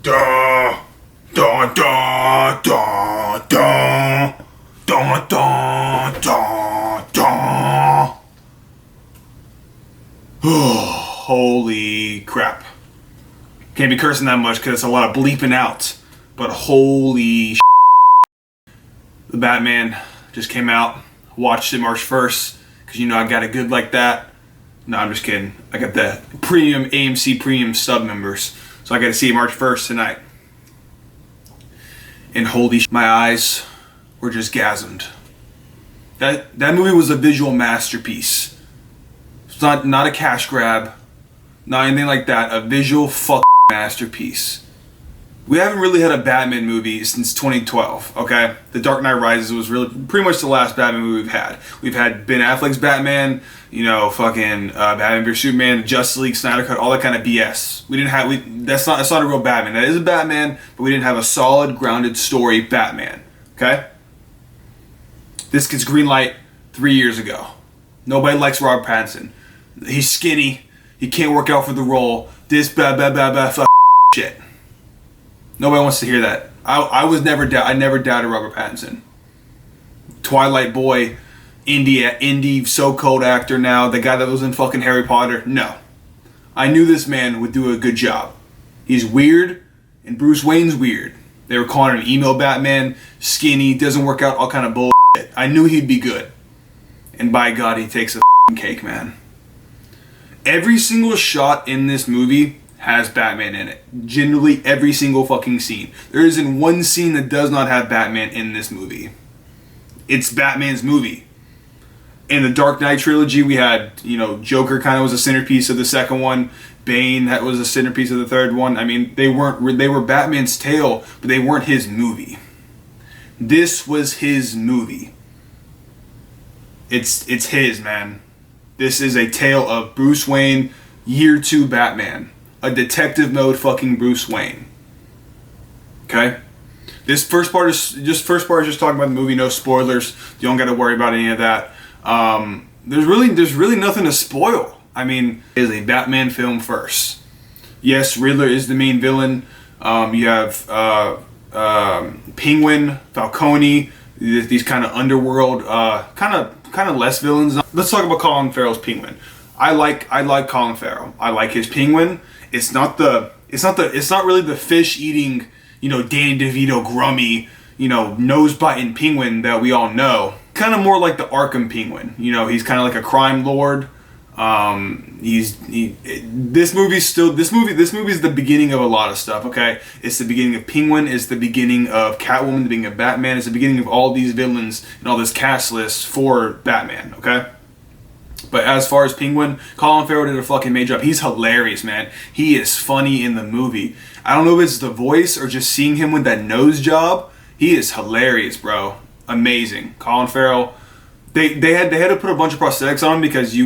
Da, da, da, da, da, da, da, da, da. Holy crap. Can't be cursing that much because it's a lot of bleeping out. But holy The Batman just came out. Watched it March 1st because you know I got it good like that. No, I'm just kidding. I got the premium AMC premium sub members. So I got to see it March 1st tonight. And holy my eyes were just gasmed. That movie was a visual masterpiece. It's not a cash grab. Not anything like that. A visual masterpiece. We haven't really had a Batman movie since 2012, okay? The Dark Knight Rises was really pretty much the last Batman movie we've had. We've had Ben Affleck's Batman, Batman vs Superman, Justice League, Snyder Cut, all that kind of BS. We didn't have that's not a real Batman. That is a Batman, but we didn't have a solid, grounded story Batman, okay? This gets green light 3 years ago. Nobody likes Robert Pattinson. He's skinny. He can't work out for the role. This shit. Nobody wants to hear that. I never doubted Robert Pattinson. Twilight boy, indie so-called actor now, the guy that was in fucking Harry Potter. No. I knew this man would do a good job. He's weird, and Bruce Wayne's weird. They were calling him emo Batman, skinny, doesn't work out, all kind of bullshit. I knew he'd be good. And by God, he takes a cake, man. Every single shot in this movie has Batman in it. Generally, every single fucking scene. There isn't one scene that does not have Batman in this movie. It's Batman's movie. In the Dark Knight trilogy, we had, Joker kind of was a centerpiece of the second one. Bane, that was a centerpiece of the third one. I mean, they were Batman's tale, but they weren't his movie. This was his movie. It's his, man. This is a tale of Bruce Wayne, year 2 Batman. A detective mode fucking Bruce Wayne. Okay? This first part is just talking about the movie, no spoilers. You don't got to worry about any of that. There's really nothing to spoil. I mean, it is a Batman film first. Yes, Riddler is the main villain. You have Penguin, Falcone, these kind of underworld, kind of less villains. Let's talk about Colin Farrell's Penguin. I like Colin Farrell. I like his Penguin. It's not really the fish eating, Danny DeVito grummy, nose biting penguin that we all know. Kind of more like the Arkham Penguin. He's kind of like a crime lord. This movie is the beginning of a lot of stuff, okay? It's the beginning of Penguin, it's the beginning of Catwoman, the beginning of Batman, it's the beginning of all these villains and all this cast list for Batman, okay? But as far as Penguin, Colin Farrell did a fucking major job. He's hilarious, man. He is funny in the movie. I don't know if it's the voice or just seeing him with that nose job. He is hilarious, bro. Amazing. Colin Farrell. They had to put a bunch of prosthetics on him because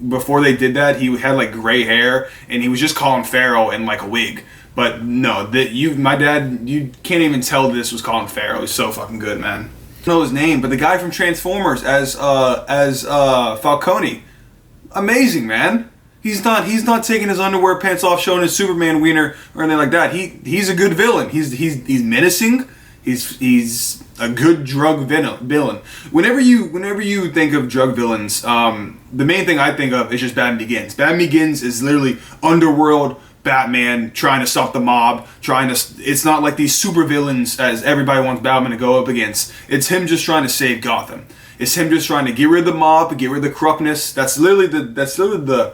before they did that, he had like gray hair and he was just Colin Farrell in like a wig. But no, my dad, you can't even tell this was Colin Farrell. He's so fucking good, man. I don't know his name, but the guy from Transformers as Falcone, amazing, man. He's not taking his underwear pants off, showing his Superman wiener or anything like that. He's a good villain. He's menacing. He's a good drug villain. Whenever you think of drug villains, the main thing I think of is just Batman Begins. Batman Begins is literally underworld Batman trying to stop the mob, it's not like these super villains as everybody wants Batman to go up against. It's him just trying to save Gotham. It's him just trying to get rid of the mob, get rid of the corruptness. That's literally the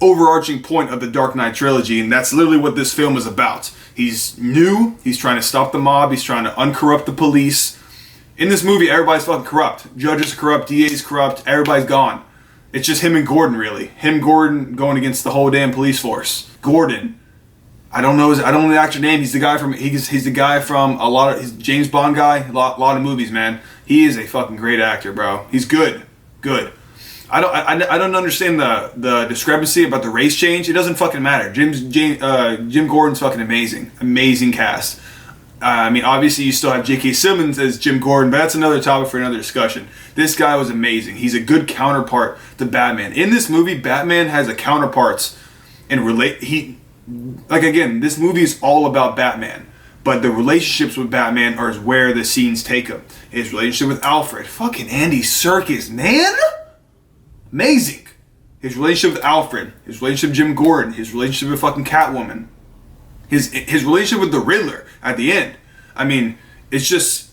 overarching point of the Dark Knight trilogy, and that's literally what this film is about. He's new, he's trying to stop the mob, he's trying to uncorrupt the police. In this movie, everybody's fucking corrupt. Judges are corrupt, DA's corrupt, everybody's gone. It's just him and Gordon, really. Gordon going against the whole damn police force. Gordon. I don't know the actor name. He's the guy from a lot of, he's James Bond guy, a lot of movies, man. He is a fucking great actor, bro. He's good. I don't understand the discrepancy about the race change. It doesn't fucking matter. Jim Gordon's fucking amazing cast. I mean, obviously you still have J.K. Simmons as Jim Gordon, but that's another topic for another discussion. This guy was amazing. He's a good counterpart to Batman. In this movie, Batman has a counterparts and like, again, this movie is all about Batman, but the relationships with Batman are where the scenes take him. His relationship with Alfred, fucking Andy Serkis, man, amazing. His relationship with Alfred, his relationship with Jim Gordon, his relationship with fucking Catwoman, his relationship with the Riddler at the end. I mean, it's just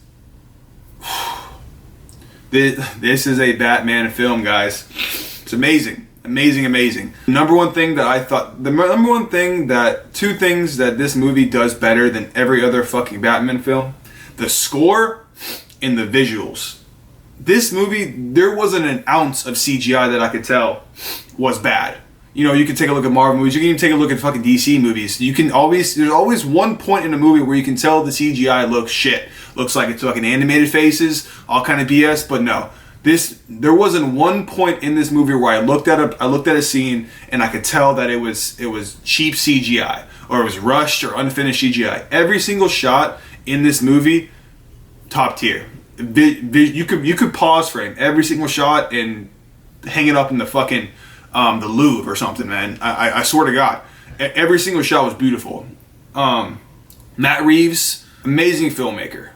this is a Batman film, guys. It's amazing. Amazing. Number one thing that two things that this movie does better than every other fucking Batman film: the score and the visuals. This movie, there wasn't an ounce of CGI that I could tell was bad. You know, you can take a look at Marvel movies, you can even take a look at fucking DC movies. There's always one point in a movie where you can tell the CGI looks shit. Looks like it's fucking animated faces, all kind of BS, but no. There wasn't one point in this movie where I looked at a scene and I could tell that it was cheap CGI or it was rushed or unfinished CGI. Every single shot in this movie, top tier. You could pause frame every single shot and hang it up in the fucking the Louvre or something, man. I swear to God, every single shot was beautiful. Matt Reeves, amazing filmmaker.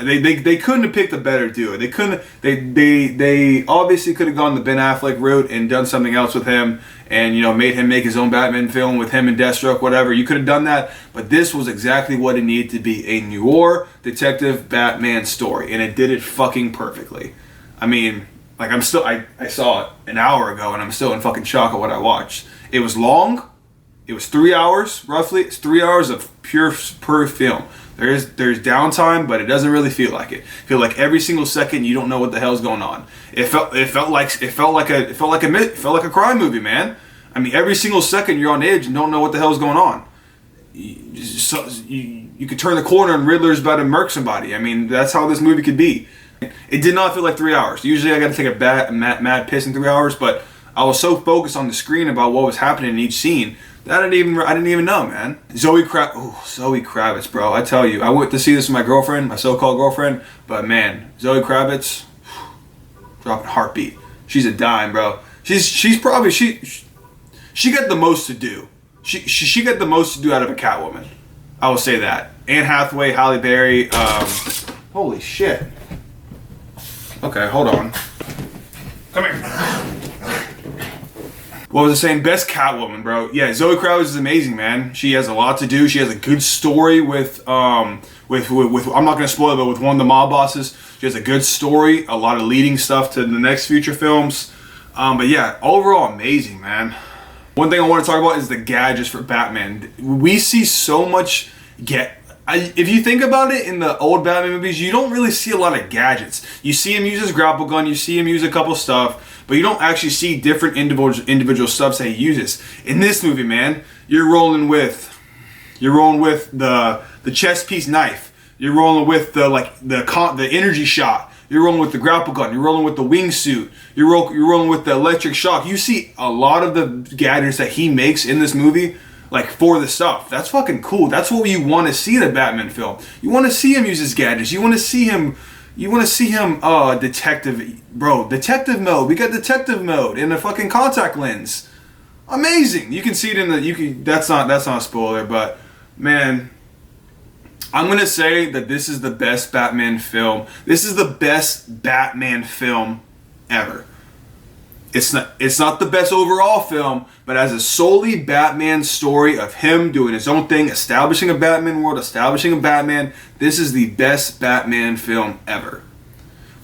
They couldn't have picked a better duo. They obviously could have gone the Ben Affleck route and done something else with him, and made him make his own Batman film with him and Deathstroke, whatever. You could have done that, but this was exactly what it needed to be: a noir detective Batman story, and it did it fucking perfectly. I mean, like, I saw it an hour ago, and I'm still in fucking shock at what I watched. It was long. It was 3 hours roughly. It's 3 hours of pure film. There's downtime, but it doesn't really feel like it. Feel like every single second you don't know what the hell's going on. It felt like a crime movie, man. I mean, every single second you're on edge and don't know what the hell's going on. You could turn the corner and Riddler's about to murk somebody. I mean, that's how this movie could be. It did not feel like 3 hours. Usually I got to take a mad piss in 3 hours, but I was so focused on the screen about what was happening in each scene that I didn't even know, man. Zoe Kravitz, bro. I tell you, I went to see this with my girlfriend, my so-called girlfriend, but man, Zoe Kravitz, dropping heartbeat. She's a dime, bro. She got the most to do. She got the most to do out of a Catwoman. I will say that. Anne Hathaway, Halle Berry. Holy shit. Okay, hold on. Come here. What was I saying? Best Catwoman, bro. Yeah, Zoe Kravitz is amazing, man. She has a lot to do. She has a good story with I'm not gonna spoil it, but with one of the mob bosses. She has a good story, a lot of leading stuff to the next future films. But yeah, overall amazing, man. One thing I want to talk about is the gadgets for Batman. We see so much if you think about it, in the old Batman movies, you don't really see a lot of gadgets. You see him use his grapple gun, you see him use a couple stuff, but you don't actually see different individual stuffs that he uses. In this movie, man, you're rolling with the chest piece knife. You're rolling with the energy shot. You're rolling with the grapple gun. You're rolling with the wingsuit. You're rolling with the electric shock. You see a lot of the gadgets that he makes in this movie, like, for the stuff. That's fucking cool. That's what you want to see in a Batman film. You want to see him use his gadgets. You want to see him detective mode. We got detective mode in a fucking contact lens. Amazing. You can see it that's not a spoiler, but man, I'm going to say that this is the best Batman film. This is the best Batman film ever. It's not the best overall film, but as a solely Batman story of him doing his own thing, establishing a Batman world, establishing a Batman, this is the best Batman film ever.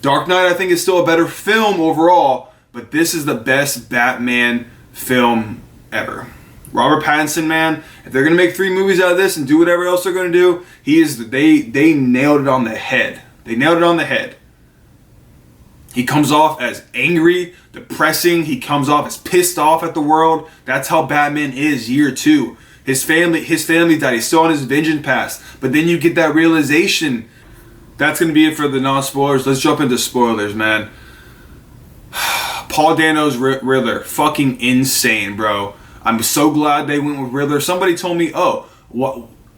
Dark Knight, I think, is still a better film overall, but this is the best Batman film ever. Robert Pattinson, man, if they're gonna make 3 movies out of this and do whatever else they're gonna do, they nailed it on the head. They nailed it on the head. He comes off as angry, depressing. He comes off as pissed off at the world. That's how Batman is year 2. His family died. He's still on his vengeance path. But then you get that realization. That's going to be it for the non-spoilers. Let's jump into spoilers, man. Paul Dano's Riddler. Fucking insane, bro. I'm so glad they went with Riddler. Somebody told me,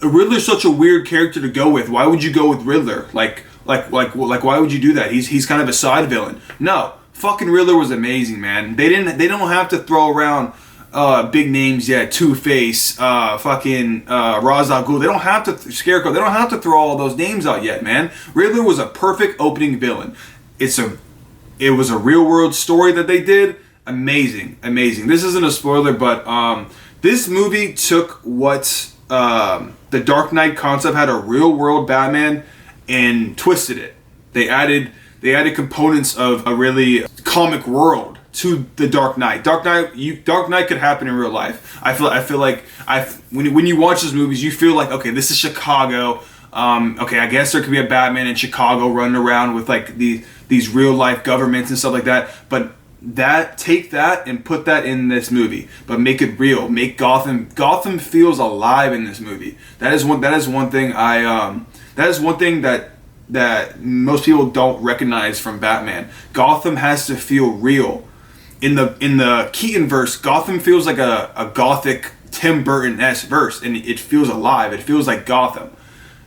Riddler's such a weird character to go with. Why would you go with Riddler? Like, why would you do that? He's kind of a side villain. No, fucking Riddler was amazing, man. They don't have to throw around big names yet. Two-Face, fucking Ra's al Ghul. They don't have to Scarecrow. They don't have to throw all those names out yet, man. Riddler was a perfect opening villain. It was a real world story that they did. Amazing. This isn't a spoiler, but this movie took what the Dark Knight concept had, a real world Batman, and twisted it. They added components of a really comic world to the Dark Knight. Dark Knight could happen in real life. I feel like when you watch those movies, you feel like, okay, this is Chicago. Okay, I guess there could be a Batman in Chicago running around with like these real life governments and stuff like that. But take that and put that in this movie, but make it real. Make Gotham feels alive in this movie. That is one thing that most people don't recognize from Batman. Gotham has to feel real. In the Keaton verse, Gotham feels like a gothic Tim Burton-esque verse, and it feels alive. It feels like Gotham.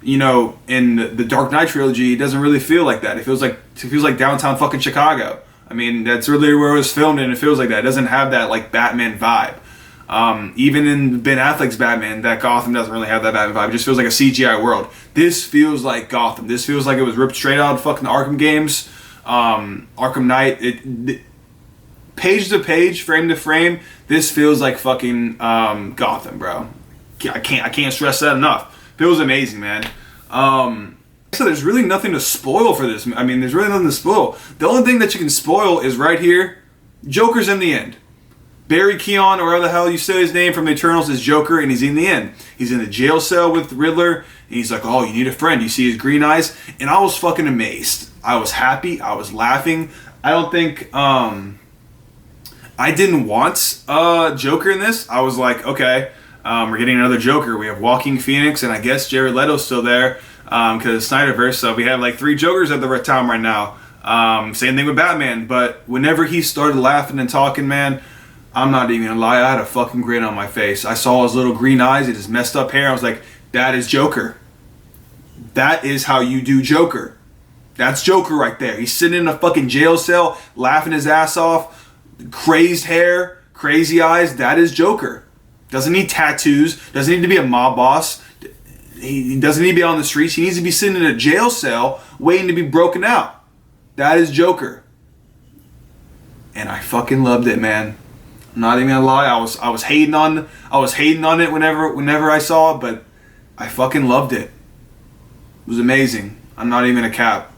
You know, in the Dark Knight trilogy, it doesn't really feel like that. It feels like downtown fucking Chicago. I mean, that's really where it was filmed, and it feels like that. It doesn't have that like Batman vibe. Even in Ben Affleck's Batman, that Gotham doesn't really have that Batman vibe. It just feels like a CGI world. This feels like Gotham. This feels like it was ripped straight out of fucking Arkham games. Arkham Knight. Page to page, frame to frame, this feels like fucking Gotham, bro. I can't stress that enough. Feels amazing, man. So there's really nothing to spoil for this. I mean, there's really nothing to spoil. The only thing that you can spoil is right here. Joker's in the end. Barry Keoghan, or whatever the hell you say his name from the Eternals, is Joker, and he's in the end. He's in the jail cell with Riddler, and he's like, oh, you need a friend. You see his green eyes? And I was fucking amazed. I was happy. I was laughing. I don't think... I didn't want Joker in this. I was like, okay, we're getting another Joker. We have Walking Phoenix, and I guess Jared Leto's still there because Snyderverse. So we have like 3 Jokers at the time right now. Same thing with Batman. But whenever he started laughing and talking, man, I'm not even gonna lie, I had a fucking grin on my face. I saw his little green eyes and his messed up hair. I was like, that is Joker. That is how you do Joker. That's Joker right there. He's sitting in a fucking jail cell, laughing his ass off. Crazed hair, crazy eyes, that is Joker. Doesn't need tattoos, doesn't need to be a mob boss, he doesn't need to be on the streets, he needs to be sitting in a jail cell waiting to be broken out. That is Joker. And I fucking loved it, man. I'm not even gonna lie, I was hating on it whenever I saw it, but I fucking loved it. It was amazing. I'm not even a cap.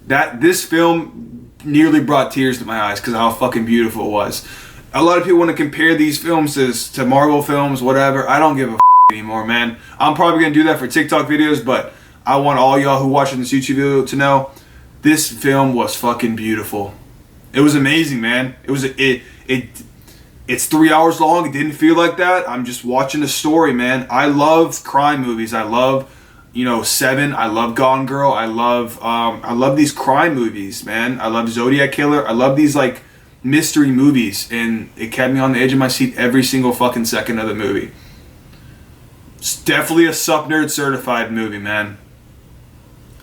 This film nearly brought tears to my eyes because of how fucking beautiful it was. A lot of people want to compare these films to Marvel films, whatever. I don't give a anymore, man. I'm probably going to do that for TikTok videos, but I want all y'all who watching this YouTube video to know this film was fucking beautiful. It was amazing, man. It's 3 hours long. It didn't feel like that. I'm just watching a story, man. I love crime movies. I love Seven. I love Gone Girl. I love these crime movies, man. I love Zodiac Killer. I love these like mystery movies, and it kept me on the edge of my seat every single fucking second of the movie. It's definitely a Sup Nerd certified movie, man.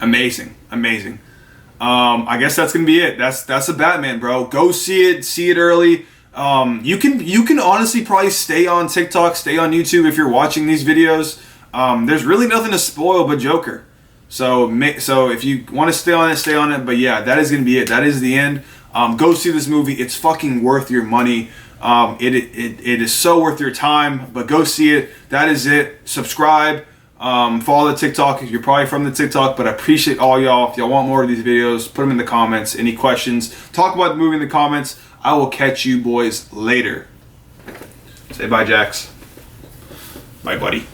Amazing. I guess that's gonna be it. That's a Batman, bro. Go see it early. You can honestly probably stay on TikTok, stay on YouTube if you're watching these videos. There's really nothing to spoil but Joker. So if you want to stay on it. But yeah, that is going to be it. That is the end. Go see this movie. It's fucking worth your money. It is so worth your time. But go see it. That is it. Subscribe. Follow the TikTok. You're probably from the TikTok, but I appreciate all y'all. If y'all want more of these videos, put them in the comments. Any questions? Talk about the movie in the comments. I will catch you boys later. Say bye, Jax. Bye, buddy.